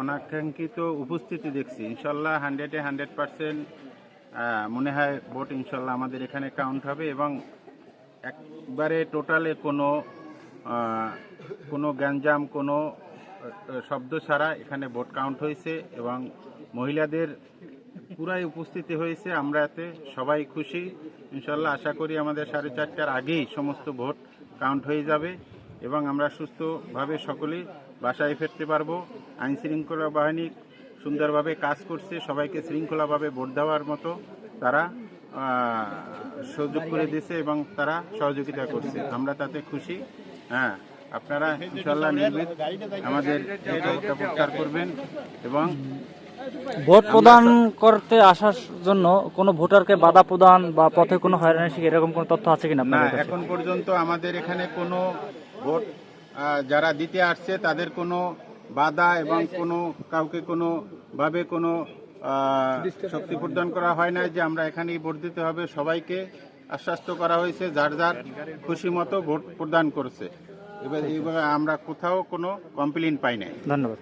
অনাকাঙ্ক্ষিত উপস্থিতি দেখছি। ইনশাল্লাহ 100% মনে হয় ভোট ইনশাল্লাহ আমাদের এখানে কাউন্ট হবে এবং একবারে টোটালে কোনো গ্যাঞ্জাম, কোনো শব্দ ছাড়া এখানে ভোট কাউন্ট হয়েছে এবং মহিলাদের পুরাই উপস্থিতি হয়েছে। আমরা এতে সবাই খুশি। ইনশাল্লাহ আশা করি আমাদের 4:30টার আগেই সমস্ত ভোট কাউন্ট হয়ে যাবে এবং আমরা সুস্থভাবে সকলেই বাসায় ফিরতে পারবো। আইন শৃঙ্খলা বাহিনী সুন্দরভাবে কাজ করছে, সবাইকে শৃঙ্খলাভাবে ভোট দেওয়ার মতো তারা সুযোগ করে দিয়েছে এবং তারা সহযোগিতা করছে। আমরা তাতে খুশি। হ্যাঁ, আপনারা ইনশাল্লাহ নির্ভীক আমাদের ভোটটা প্রচার করবেন এবং ভোট প্রদান করতে আসার জন্য কোনো ভোটারকে বাধা প্রদান বা পথে কোনো হয়রানি শিকার এরকম কোনো তথ্য আছে কিনা? না, এখন পর্যন্ত আমাদের এখানে কোনো ভোট যারা দিতে আসছে তাদের কোনো বাধা এবং কাউকে কোনোভাবে কোনো শক্তি প্রদান করা হয় না যে আমরা এখানেই ভোট দিতে হবে। সবাইকে আশ্বস্ত করা হয়েছে, যার যার খুশি মতো ভোট প্রদান করছে। এবার আমরা কোথাও কোনো কমপ্লেইন পাই নাই। ধন্যবাদ।